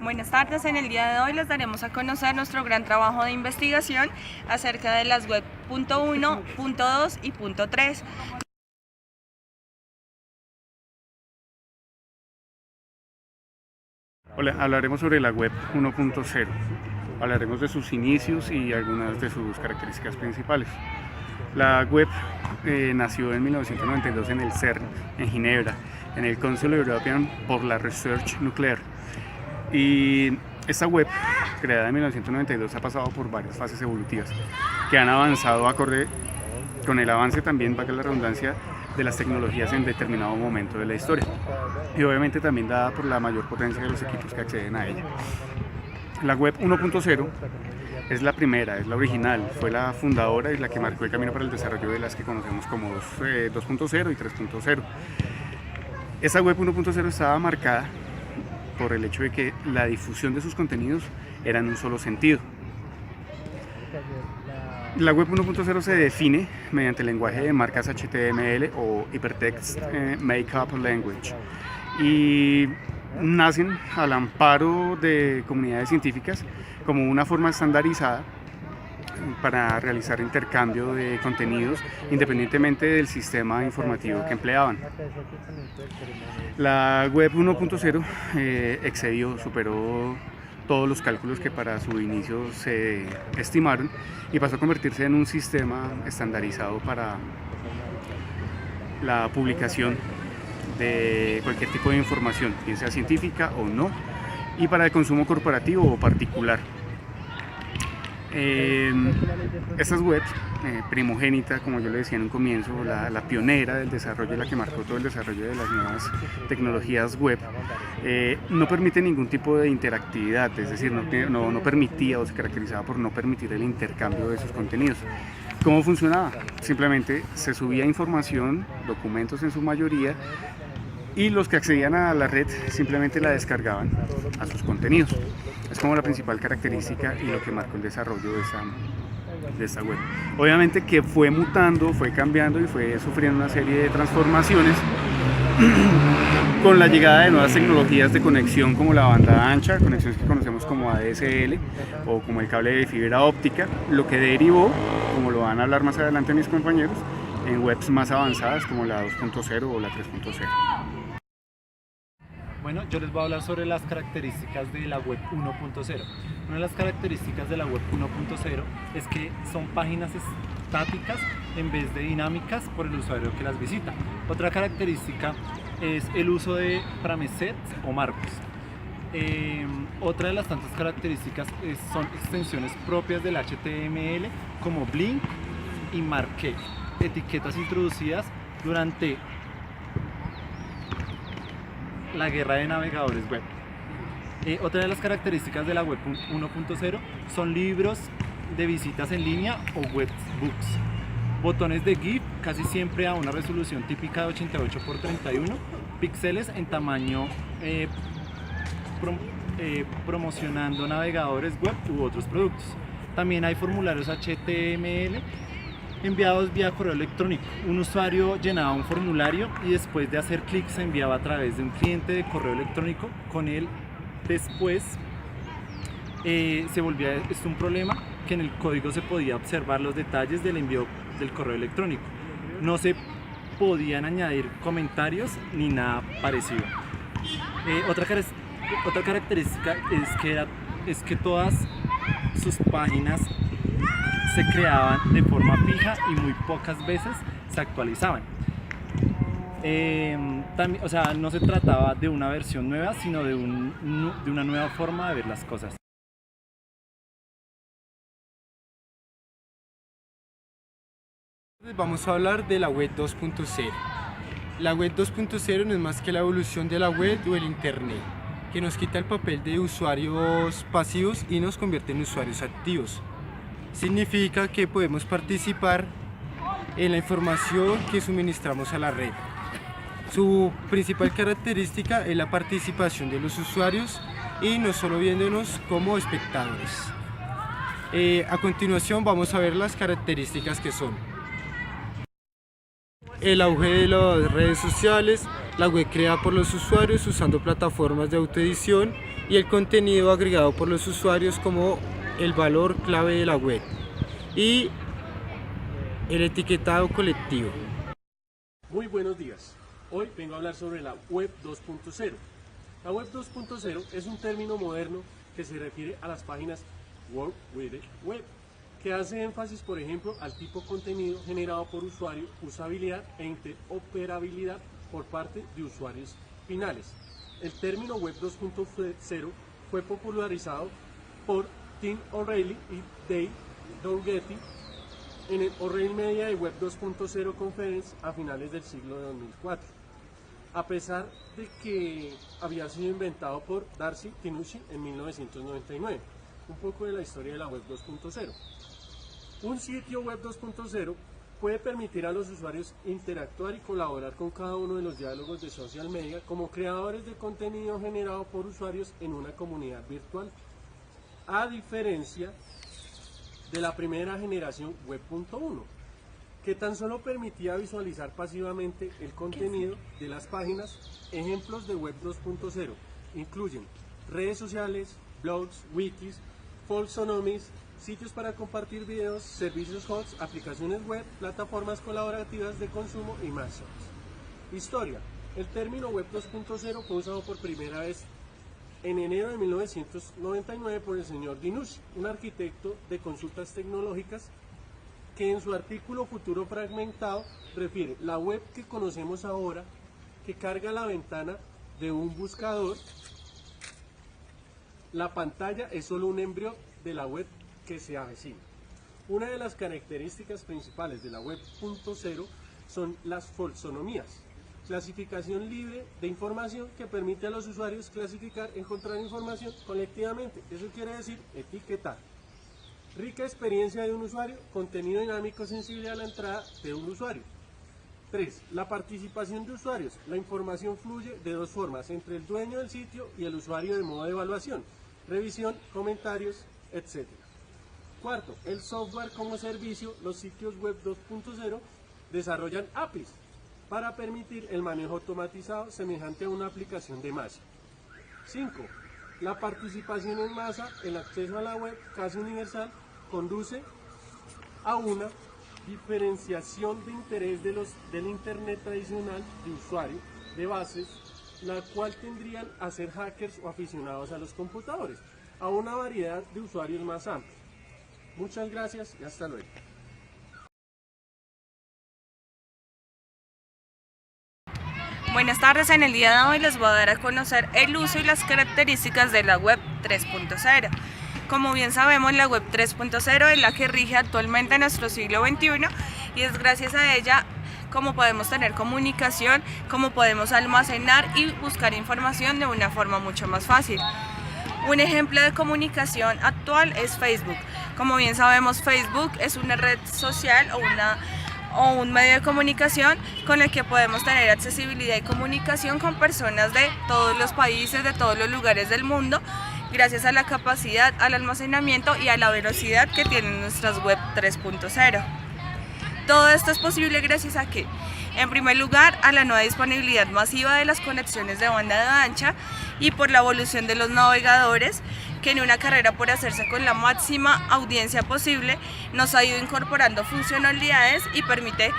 Buenas tardes, en el día de hoy les daremos a conocer nuestro gran trabajo de investigación acerca de las web .1, .2 y .3. Hola, hablaremos sobre la web 1.0. Hablaremos de sus inicios y algunas de sus características principales. La web nació en 1992 en el CERN, en Ginebra, en el Council European for la Research Nuclear. Y esta web, creada en 1992, ha pasado por varias fases evolutivas que han avanzado acorde con el avance también, valga la redundancia, de las tecnologías en determinado momento de la historia, y obviamente también dada por la mayor potencia de los equipos que acceden a ella. La web 1.0 es la primera, es la original, fue la fundadora y la que marcó el camino para el desarrollo de las que conocemos como 2.0 y 3.0. Esa web 1.0 estaba marcada por el hecho de que la difusión de sus contenidos era en un solo sentido. La web 1.0 se define mediante el lenguaje de marcas HTML o Hypertext Markup Language, y nacen al amparo de comunidades científicas como una forma estandarizada para realizar intercambio de contenidos independientemente del sistema informativo que empleaban. La web 1.0 superó todos los cálculos que para su inicio se estimaron y pasó a convertirse en un sistema estandarizado para la publicación de cualquier tipo de información, bien sea científica o no, y para el consumo corporativo o particular. Estas webs, primogénita, como yo le decía en un comienzo, la pionera del desarrollo, la que marcó todo el desarrollo de las nuevas tecnologías web, no permite ningún tipo de interactividad, es decir, no permitía o se caracterizaba por no permitir el intercambio de sus contenidos. ¿Cómo funcionaba? Simplemente se subía información, documentos en su mayoría, y los que accedían a la red simplemente la descargaban a sus contenidos. Es como la principal característica y lo que marcó el desarrollo de esta web. Obviamente que fue mutando, fue cambiando y fue sufriendo una serie de transformaciones con la llegada de nuevas tecnologías de conexión como la banda ancha, conexiones que conocemos como ADSL o como el cable de fibra óptica, lo que derivó, como lo van a hablar más adelante mis compañeros, en webs más avanzadas como la 2.0 o la 3.0. Bueno, yo les voy a hablar sobre las características de la web 1.0. Una de las características de la web 1.0 es que son páginas estáticas en vez de dinámicas por el usuario que las visita. Otra característica es el uso de framesets o marcos. Otra de las tantas características son extensiones propias del HTML como Blink y Marquee, etiquetas introducidas durante la guerra de navegadores web. Otra de las características de la web 1.0 son libros de visitas en línea o webbooks, botones de GIF casi siempre a una resolución típica de 88 x 31 píxeles en tamaño, promocionando navegadores web u otros productos. También hay formularios HTML enviados vía correo electrónico. Un usuario llenaba un formulario y después de hacer clic se enviaba a través de un cliente de correo electrónico. Con él después se volvía esto un problema, que en el código se podía observar los detalles del envío del correo electrónico. No se podían añadir comentarios ni nada parecido. Otra característica es que todas sus páginas se creaban de forma fija y muy pocas veces se actualizaban. También, o sea, no se trataba de una versión nueva, sino de una nueva forma de ver las cosas. Vamos a hablar de la web 2.0. La web 2.0 no es más que la evolución de la web o el internet, que nos quita el papel de usuarios pasivos y nos convierte en usuarios activos. Significa que podemos participar en la información que suministramos a la red. Su principal característica es la participación de los usuarios y no solo viéndonos como espectadores. A continuación vamos a ver las características que son: el auge de las redes sociales, la web creada por los usuarios usando plataformas de autoedición y el contenido agregado por los usuarios como el valor clave de la web y el etiquetado colectivo. Muy buenos días. Hoy vengo a hablar sobre la Web 2.0. La Web 2.0 es un término moderno que se refiere a las páginas World Wide Web, que hace énfasis, por ejemplo, al tipo de contenido generado por usuario, usabilidad e interoperabilidad por parte de usuarios finales. El término Web 2.0 fue popularizado por Tim O'Reilly y Dave Dougherty en el O'Reilly Media de Web 2.0 Conference a finales del siglo de 2004, a pesar de que había sido inventado por Darcy Tinucci en 1999. Un poco de la historia de la Web 2.0. Un sitio Web 2.0 puede permitir a los usuarios interactuar y colaborar con cada uno de los diálogos de social media como creadores de contenido generado por usuarios en una comunidad virtual, a diferencia de la primera generación Web.1, que tan solo permitía visualizar pasivamente el contenido de las páginas. Ejemplos de Web 2.0 incluyen redes sociales, blogs, wikis, folksonomies, sitios para compartir videos, servicios HOTS, aplicaciones web, plataformas colaborativas de consumo y más. Historia. El término Web 2.0 fue usado por primera vez en enero de 1999 por el señor Dinucci, un arquitecto de consultas tecnológicas, que en su artículo Futuro Fragmentado refiere la web que conocemos ahora, que carga la ventana de un buscador. La pantalla es solo un embrión de la web que se avecina. Una de las características principales de la Web 2.0 son las folksonomías, clasificación libre de información que permite a los usuarios clasificar, encontrar información colectivamente. Eso quiere decir etiquetar. Rica experiencia de un usuario, contenido dinámico sensible a la entrada de un usuario. 3. La participación de usuarios. La información fluye de dos formas, entre el dueño del sitio y el usuario de modo de evaluación, revisión, comentarios, etc. 4. El software como servicio. Los sitios Web 2.0 desarrollan APIs para permitir el manejo automatizado semejante a una aplicación de masa. 5. La participación en masa. El acceso a la web casi universal conduce a una diferenciación de interés del Internet tradicional de usuario de bases, la cual tendrían a ser hackers o aficionados a los computadores, a una variedad de usuarios más amplia. Muchas gracias y hasta luego. Buenas tardes, en el día de hoy les voy a dar a conocer el uso y las características de la Web 3.0. Como bien sabemos, la Web 3.0 es la que rige actualmente nuestro siglo XXI y es gracias a ella cómo podemos tener comunicación, cómo podemos almacenar y buscar información de una forma mucho más fácil. Un ejemplo de comunicación actual es Facebook. Como bien sabemos, Facebook es una red social o un medio de comunicación con el que podemos tener accesibilidad y comunicación con personas de todos los países, de todos los lugares del mundo, gracias a la capacidad, al almacenamiento y a la velocidad que tienen nuestras Web 3.0. Todo esto es posible gracias a que, en primer lugar, a la nueva disponibilidad masiva de las conexiones de banda ancha y por la evolución de los navegadores, que en una carrera por hacerse con la máxima audiencia posible, nos ha ido incorporando funcionalidades y permite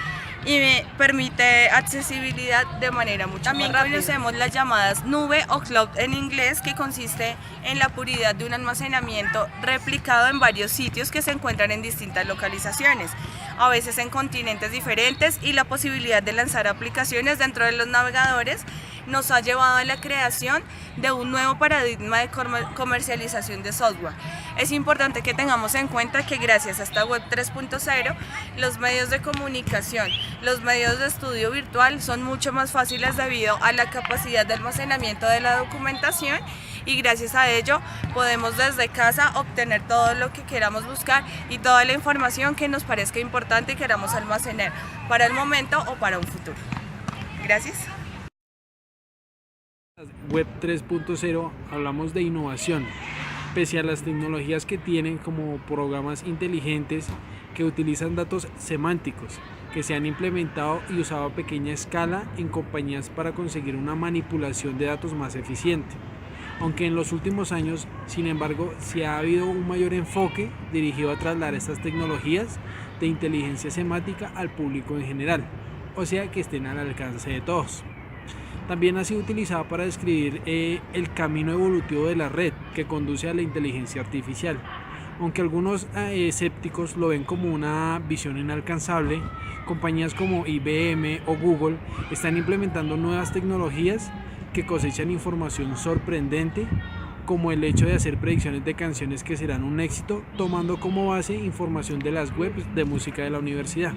accesibilidad de manera mucho más rápida. También conocemos las llamadas nube o cloud en inglés, que consiste en la puridad de un almacenamiento replicado en varios sitios que se encuentran en distintas localizaciones, a veces en continentes diferentes, y la posibilidad de lanzar aplicaciones dentro de los navegadores nos ha llevado a la creación de un nuevo paradigma de comercialización de software. Es importante que tengamos en cuenta que gracias a esta Web 3.0, los medios de comunicación, los medios de estudio virtual son mucho más fáciles debido a la capacidad de almacenamiento de la documentación, y gracias a ello podemos desde casa obtener todo lo que queramos buscar y toda la información que nos parezca importante y queramos almacenar para el momento o para un futuro. Gracias. Web 3.0 hablamos de innovación, pese a las tecnologías que tienen como programas inteligentes que utilizan datos semánticos que se han implementado y usado a pequeña escala en compañías para conseguir una manipulación de datos más eficiente. aunque en los últimos años, sin embargo, sí ha habido un mayor enfoque dirigido a trasladar estas tecnologías de inteligencia semántica al público en general, o sea que estén al alcance de todos. También ha sido utilizada para describir el camino evolutivo de la red que conduce a la inteligencia artificial. Aunque algunos escépticos lo ven como una visión inalcanzable, compañías como IBM o Google están implementando nuevas tecnologías que cosechan información sorprendente, como el hecho de hacer predicciones de canciones que serán un éxito, tomando como base información de las webs de música de la universidad.